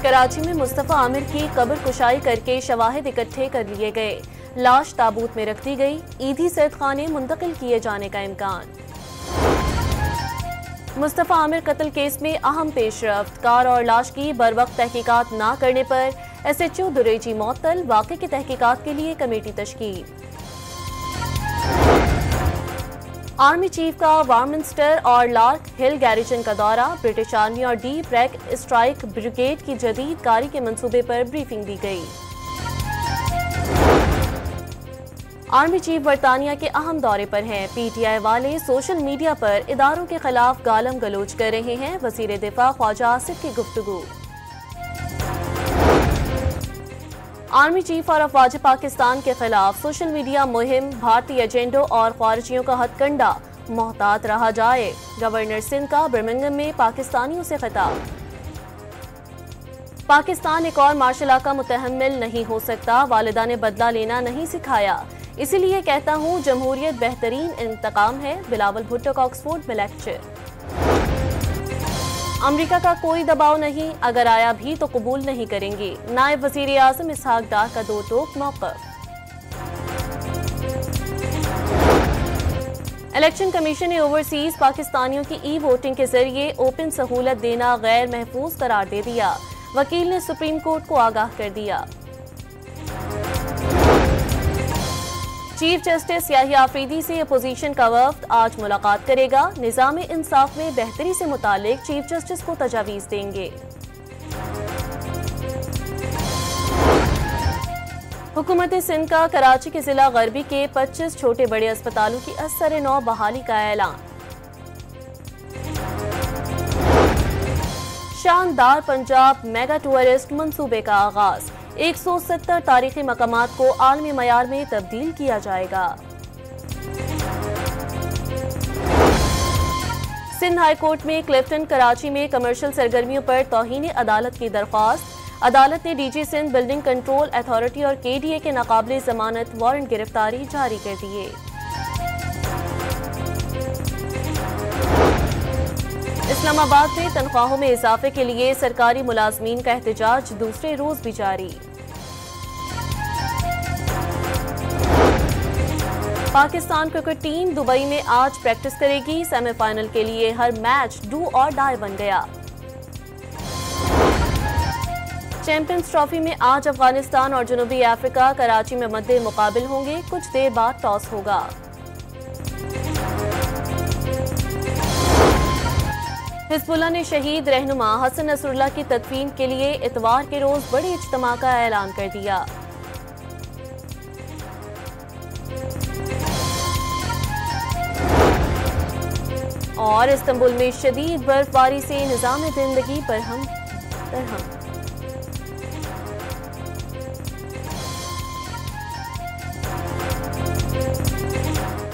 कराची में मुस्तफा आमिर की कब्र कुशाई करके शवाहिद इकट्ठे कर लिए गए। लाश ताबूत में रख दी गई। ईदी सैद खाने मुंतकिल किए जाने का इम्कान। मुस्तफा आमिर कत्ल केस में अहम पेशरफ्त। कार और लाश की बरवक्त तहकीकात न करने पर SHO दुरेजी मुअत्तल। वाक़े की तहकीकात के लिए कमेटी तश्कील। आर्मी चीफ का वारमिंस्टर और लार्क हिल गैरिजन का दौरा। ब्रिटिश आर्मी और डीप रैक स्ट्राइक ब्रिगेड की जदीद कारी के मंसूबे पर ब्रीफिंग दी गई। आर्मी चीफ बरतानिया के अहम दौरे पर हैं। PTI वाले सोशल मीडिया पर इदारों के खिलाफ गालम गलोच कर रहे हैं। वजीर दिफा ख्वाजा आसिफ की गुफ्तगू। आर्मी चीफ और अफवाज पाकिस्तान के खिलाफ सोशल मीडिया मुहिम। भारतीय एजेंडों और ख्वारिजियों का हथकंडा। मोहतात रहा जाए। गवर्नर सिंध का बर्मिंघम में पाकिस्तानियों से खिताब। पाकिस्तान एक और मार्शल लॉ का मुतहम्मिल नहीं हो सकता। वालिदा ने बदला लेना नहीं सिखाया, इसीलिए कहता हूँ जमहूरियत बेहतरीन इंतकाम है। बिलावल भुट्टो का ऑक्सफोर्ड में लेक्चर। अमेरिका का कोई दबाव नहीं, अगर आया भी तो कबूल नहीं करेंगे। नायब वजीर आजम इसहाक डार का दो टोक मौक़िफ़। इलेक्शन कमीशन ने ओवरसीज पाकिस्तानियों की ई-वोटिंग के जरिए ओपन सहूलत देना गैर महफूज करार दे दिया। वकील ने सुप्रीम कोर्ट को आगाह कर दिया। चीफ जस्टिस याहिया आफरीदी से अपोजिशन का वफ्द आज मुलाकात करेगा। निज़ाम इंसाफ में बेहतरी से मुतालिक चीफ जस्टिस को तजावीज़ देंगे। हुकूमत सिंध का कराची के जिला गरबी के 25 छोटे बड़े अस्पतालों की असर-ए-नौ बहाली का ऐलान। शानदार पंजाब मेगा टूरिस्ट मंसूबे का आगाज। 170 तारीखी मकामात को आलमी मयार में तब्दील किया जाएगा। सिंध हाई कोर्ट में क्लिफ्टन कराची में कमर्शियल सरगर्मियों पर तौहीन अदालत की दरख्वास्त। अदालत ने DG Sindh building control authority और KDA के नाकाबिले जमानत वारंट गिरफ्तारी जारी कर दिए। इस्लामाबाद में तनख्वाहों में इजाफे के लिए सरकारी मुलाजमीन का एहतजाज दूसरे रोज भी जारी। पाकिस्तान क्रिकेट टीम दुबई में आज प्रैक्टिस करेगी। सेमीफाइनल के लिए हर मैच डू और डाई बन गया। चैंपियंस ट्रॉफी में आज अफगानिस्तान और जनूबी अफ्रीका कराची में मद्दे मुकाबिल होंगे। कुछ देर बाद टॉस होगा। हिजबुल्लाह ने शहीद रहनुमा हसन नसरुल्लाह की तदफीन के लिए इतवार के रोज बड़े इज्तिमा का ऐलान कर दिया। और इस्तांबुल में शदीद बर्फबारी से निज़ाम ज़िंदगी बरहम।